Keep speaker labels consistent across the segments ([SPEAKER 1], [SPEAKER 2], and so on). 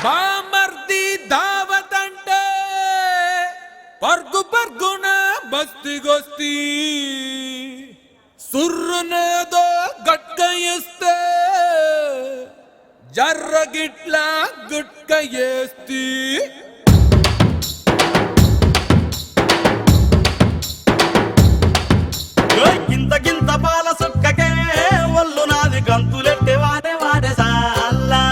[SPEAKER 1] బామర్ది దావత్ అంటే పర్గు పర్గున బస్తిగొస్తి సుర్రునేదో గట్క ఇస్తే జర్రగిట్ల గుట్క వేస్తి
[SPEAKER 2] గింత గింత పాల సుక్కకే ఒళ్ళు నాది గంతులెట్టే వాడే వాడే సాల్లా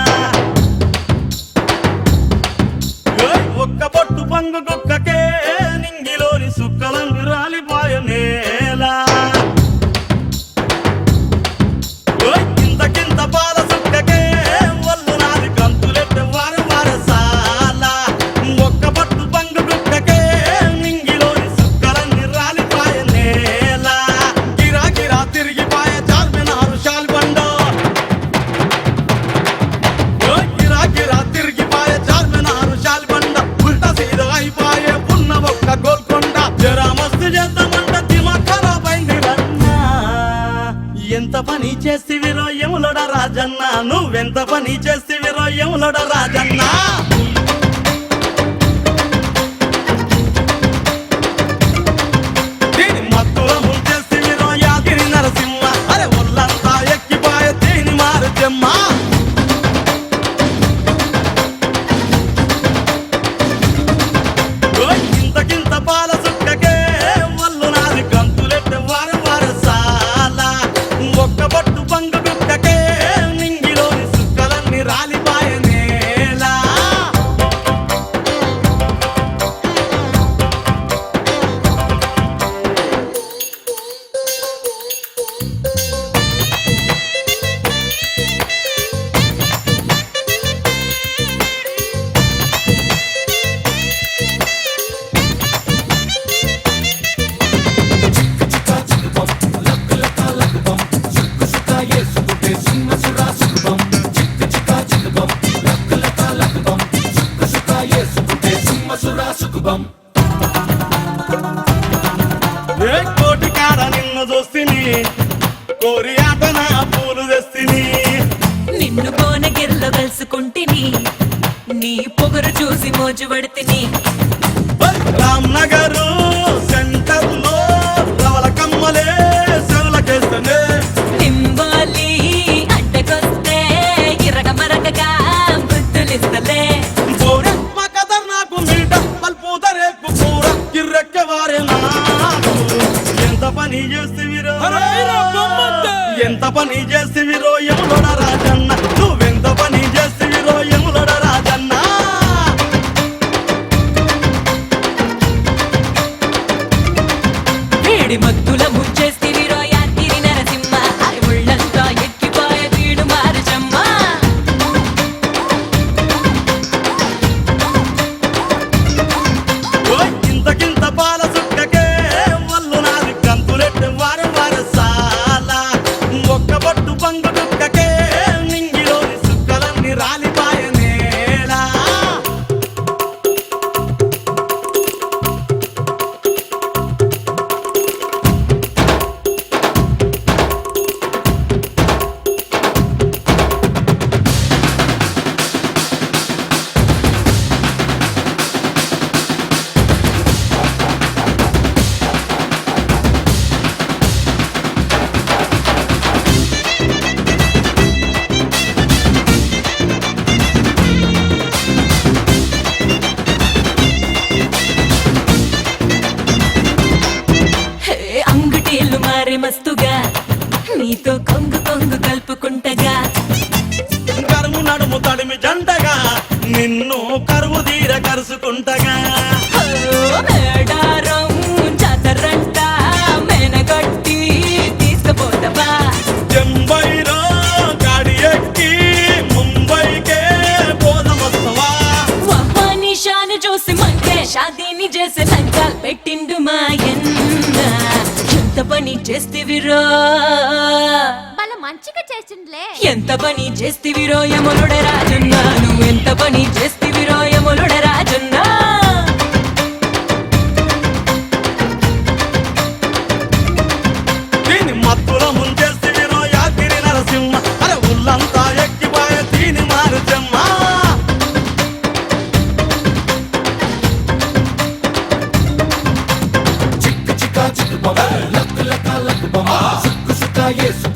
[SPEAKER 2] ఒక్క పొట్టు పంగు కుక్కకే నింగిలోని సుక్కలంగు రాలిపోయ నేల గింత గింత పాల సుక్కకే ఒళ్ళు నాది గంతులెట్టే వాడే వాడే సాల్లా ఒక్క పొట్టు పంగు కుక్కకే నింగిలోని సుక్కలంగు రాలిపోయ నేల తిరిగిపాయ చార్మినారు శాల్బండ గిరా తిరిగిపాయ చార్మినారు శాల్బండ ఉల్టా సీదా అయిపోయే పున్న ఒక్క గోల్కొండ జరా మస్తు చేద్దామంట దిమాగ్ ఖరాబ్ అయింది రన్నా ఎంత పని చేస్తివిరో యములడ రాజన్న నువ్వెంత పని చేస్తివిరో యములడ రాజన్న ఇంతకింత పాల సుక్కకే వల్లు నాది గంతులెట్టే వారం వార సాల ఒక్క బట్టు పంగు గుక్కకే నింగిలోని సుక్కలన్నీ రాలిపాయ నేల కోటి కాడ నిన్ను చూస్తిని కోరి ఆట నా పూలు తెస్తిని
[SPEAKER 3] నిన్ను కోనగిరిలో కలుసుకుంటిని నీ పొగరు చూసి మోజు పడితిని
[SPEAKER 2] రామ్నగర్ సెంటర్ లో రవల కమ్మలే సెవలకేస్తనే
[SPEAKER 3] నింబాలి అడ్డకొస్తే ఇరగ మరగగా బుద్ధులిస్తలే
[SPEAKER 2] మా కదర్ నాకు మీట పల్పూత రేపు కూర కిర్రెక్కె వారే నాకు ఎంత పని చేస్తివిరో ఎంత పని చేస్తివిరో యములడ రాజన్న నువ్వెంత పని చేస్తివిరో యములడ రాజన్న
[SPEAKER 3] వేడి మత్తుల ముచ్చేస్తివిరో యాత్రి నరసింహ అరి ముళ్ళంతా ఎక్కిపాయ వీడు మారచమ్మ
[SPEAKER 2] ఇంతకింత పాల సుక్కకే వల్లు నాది గంతులెట్టే వారం వార సాల ఒక్క బట్టు పంగు కుక్కకే నింగిలోని సుక్కలన్నీ రాలిపాయ నేల
[SPEAKER 3] హే అంగుటీలు మారే మస్తుగా నీతో కొంగు కొంగు కలుపుకుంటగా
[SPEAKER 2] కరుము నడుము తడిమి జంటగా నిన్ను కరువు తీర కరుసుకుంటగా
[SPEAKER 3] మేడారం జాతరంట మెనగొట్టి తీసుకుపోతావా
[SPEAKER 2] చెంబైలో గాడి ఎక్కి ముంబైకే పోదమొస్తవా
[SPEAKER 3] నిషాను చూసి మంటే షాదీని చేసి లంకాలు పెట్టిండు మాయన్న ఎంత పని చేస్తివిరో
[SPEAKER 4] మంచిగా చేసిండ్లే
[SPEAKER 3] ఎంత పని చేస్తివిరో యములుడ రాజున్నా నువ్వెంత పని చేస్తివిరో యములుడ రాజున్నా
[SPEAKER 2] దీని మత్తుల ముంచేస్తివిరో యాగిరి నరసింహ అరే ఉల్లంతా ఎక్కిపోయే దీని మారు జమ్మ
[SPEAKER 4] చిక్కు బొమ్మ లక్ లక లక్ బొమ్మ సుక్కు సుక్క ఏ సుక్క